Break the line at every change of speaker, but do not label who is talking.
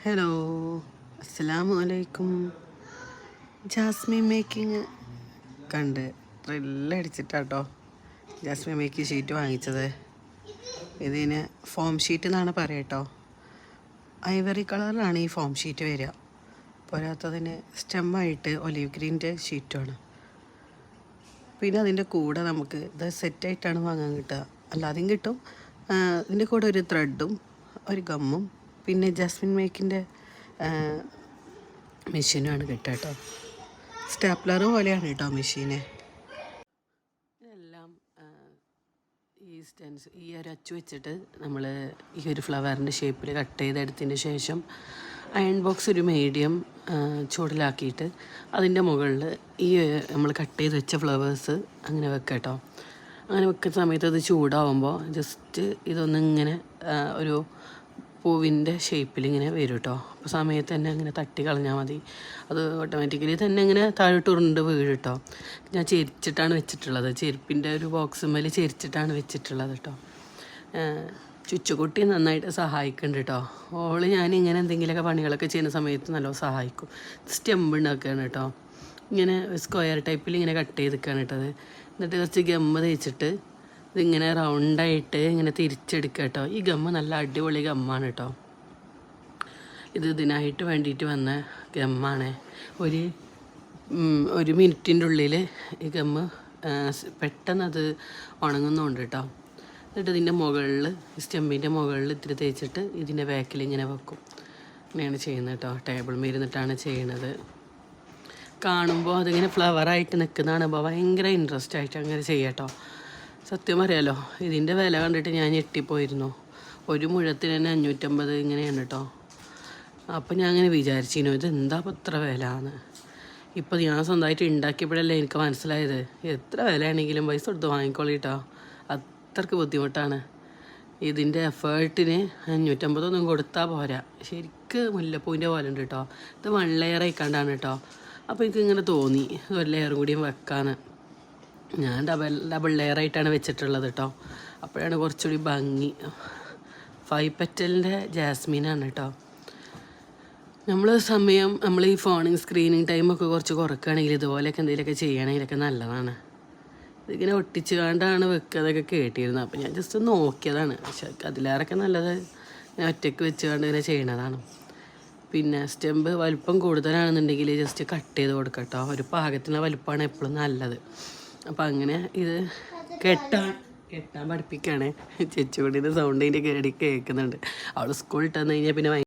Hello, അസ്സലാമു അലൈക്കും. Jasmine making കണ്ട് ത്രില്ലടിച്ചിട്ടാട്ടോ ജാസ്മിൻ മേക്കിങ് ഷീറ്റ് വാങ്ങിച്ചത്. ഇതിന് ഫോം ഷീറ്റ് എന്നാണ് പറയട്ടോ. ഐവറി കളറിലാണ് ഈ ഫോം ഷീറ്റ് വരിക. പോരാത്തതിന് സ്റ്റെമ്മായിട്ട് ഒലീവ് ഗ്രീൻ്റെ ഷീറ്റുമാണ്. പിന്നെ അതിൻ്റെ കൂടെ നമുക്ക് ഇത് സെറ്റായിട്ടാണ് വാങ്ങാൻ കിട്ടുക. അല്ലാതെയും കിട്ടും. ഇതിൻ്റെ കൂടെ ഒരു ത്രെഡും ഒരു ഗമ്മും പിന്നെ ജാസ്മിൻ മേക്കിൻ്റെ മെഷീനുമാണ് കിട്ടുക കേട്ടോ. സ്റ്റാപ്ലർ പോലെയാണ് കേട്ടോ മെഷീന്. ഇതെല്ലാം ഈ ഒരു അച്ചു വെച്ചിട്ട് നമ്മൾ ഈ ഒരു ഫ്ലവറിൻ്റെ ഷേപ്പിൽ കട്ട് ചെയ്തെടുത്തതിന് ശേഷം അയൺ ബോക്സ് ഒരു മീഡിയം ചൂടിലാക്കിയിട്ട് അതിൻ്റെ മുകളിൽ ഈ നമ്മൾ കട്ട് ചെയ്ത് വെച്ച ഫ്ലവേഴ്സ് അങ്ങനെ വെക്കാം കേട്ടോ. അങ്ങനെ വെക്കുന്ന സമയത്ത് അത് ചൂടാവുമ്പോൾ ജസ്റ്റ് ഇതൊന്നിങ്ങനെ ഒരു പൂവിൻ്റെ ഷേപ്പിൽ ഇങ്ങനെ വരും കേട്ടോ. അപ്പോൾ സമയത്ത് തന്നെ അങ്ങനെ തട്ടി കളഞ്ഞാൽ മതി. അത് ഓട്ടോമാറ്റിക്കലി തന്നെ ഇങ്ങനെ താഴോട്ട് ഉരുണ്ട് വീഴും കേട്ടോ. ഞാൻ ചെരിച്ചിട്ടാണ് വെച്ചിട്ടുള്ളത്. ചെരുപ്പിൻ്റെ ഒരു ബോക്സ് മേൽ ചെരിച്ചിട്ടാണ് വെച്ചിട്ടുള്ളത് കേട്ടോ. ചുച്ചുകുട്ടി നന്നായിട്ട് സഹായിക്കുന്നുണ്ട് കേട്ടോ. ഓള് ഞാൻ ഇങ്ങനെ എന്തെങ്കിലുമൊക്കെ പണികളൊക്കെ ചെയ്യുന്ന സമയത്ത് നല്ലോണം സഹായിക്കും. സ്റ്റെമ്പ് ഉണ്ടാക്കുകയാണ് കേട്ടോ. ഇങ്ങനെ സ്ക്വയർ ടൈപ്പിൽ ഇങ്ങനെ കട്ട് ചെയ്തിരിക്കുകയാണ് കേട്ടത്. എന്നിട്ട് കുറച്ച് ഗമ്മ് തേച്ചിട്ട് ഇതിങ്ങനെ റൗണ്ടായിട്ട് ഇങ്ങനെ തിരിച്ചെടുക്കുക കേട്ടോ. ഈ ഗമ്മ് നല്ല അടിപൊളി ഗമ്മാണ് കേട്ടോ. ഇത് ഇതിനായിട്ട് വേണ്ടിയിട്ട് വന്ന ഗമ്മാണ്. ഒരു മിനിറ്റിൻ്റെ ഉള്ളിൽ ഈ ഗമ്മ് പെട്ടെന്ന് അത് ഉണങ്ങുന്നുണ്ട് കേട്ടോ. എന്നിട്ട് ഇതിൻ്റെ മുകളിൽ സ്റ്റെമ്പിൻ്റെ മുകളിൽ ഇത്തിരി തേച്ചിട്ട് ഇതിൻ്റെ ബാക്കിൽ ഇങ്ങനെ വെക്കും. ഇങ്ങനെയാണ് ചെയ്യുന്നത് കേട്ടോ. ടേബിൾ മേലിരുന്നിട്ടാണ് ചെയ്യണത്. കാണുമ്പോൾ അതിങ്ങനെ ഫ്ലവറായിട്ട് നിൽക്കുന്നതാണ്. അപ്പോൾ ഭയങ്കര ഇൻട്രസ്റ്റ് ആയിട്ട് അങ്ങനെ ചെയ്യാം കേട്ടോ. സത്യം അറിയാലോ, ഇതിൻ്റെ വില കണ്ടിട്ട് ഞാൻ ഞെട്ടിപ്പോയിരുന്നു. ഒരു മുഴത്തിന് തന്നെ 550 ഇങ്ങനെയാണ് കേട്ടോ. അപ്പം ഞാൻ അങ്ങനെ വിചാരിച്ചിരുന്നു ഇത് എന്താ ഇപ്പോൾ ഇത്ര വില എന്ന്. ഇപ്പോൾ ഞാൻ സ്വന്തമായിട്ട് ഉണ്ടാക്കിയപ്പോഴല്ലേ എനിക്ക് മനസ്സിലായത് എത്ര വിലയാണെങ്കിലും പൈസ കൊടുത്ത് വാങ്ങിക്കോളിട്ടോ. അത്രയ്ക്ക് ബുദ്ധിമുട്ടാണ്. ഇതിൻ്റെ എഫേർട്ടിന് 550 കൊടുത്താൽ പോരാ. ശരിക്ക് മുല്ലപ്പൂവിൻ്റെ പോലെ ഉണ്ട് കേട്ടോ. ഇത് 1 ലെയർ ആയിക്കാണ്ടാണ് കേട്ടോ. അപ്പോൾ എനിക്കിങ്ങനെ തോന്നി ഒരു ലെയറും കൂടിയും വെക്കാന്ന്. ഞാൻ ഡബിൾ ലെയർ ആയിട്ടാണ് വെച്ചിട്ടുള്ളത് കേട്ടോ. അപ്പോഴാണ് കുറച്ചുകൂടി ഭംഗി. 5 പെറ്റലിൻ്റെ ജാസ്മിനാണ് കേട്ടോ. നമ്മൾ ഈ ഫോണിങ് സ്ക്രീനിങ് ടൈമൊക്കെ കുറച്ച് കുറക്കുകയാണെങ്കിൽ ഇതുപോലെയൊക്കെ എന്തെങ്കിലുമൊക്കെ ചെയ്യണമെങ്കിലൊക്കെ നല്ലതാണ്. ഇതിങ്ങനെ ഒട്ടിച്ച് കണ്ടാണ് വെക്കുന്നതൊക്കെ കേട്ടിരുന്നത്. അപ്പോൾ ഞാൻ ജസ്റ്റ് നോക്കിയതാണ്. പക്ഷെ അതിലേറെയൊക്കെ നല്ലത് ഞാൻ ഒറ്റയ്ക്ക് വെച്ച് കണ്ട് ഇങ്ങനെ ചെയ്യണതാണ്. പിന്നെ സ്റ്റെമ്പ് വലിപ്പം കൂടുതലാണെന്നുണ്ടെങ്കിൽ ജസ്റ്റ് കട്ട് ചെയ്ത് കൊടുക്കാം കേട്ടോ. ഒരു പാകത്തിന് വലിപ്പമാണ് എപ്പോഴും നല്ലത്. അപ്പോൾ അങ്ങനെ ഇത് കെട്ടാൻ പഠിപ്പിക്കുകയാണ്. ചേച്ചിക്കുട്ടീൻ്റെ സൗണ്ട് ഇതിൻ്റെ കേടി കേൾക്കുന്നുണ്ട്. അവൾ സ്കൂളിൽ ഇട്ടെന്ന് കഴിഞ്ഞാൽ പിന്നെ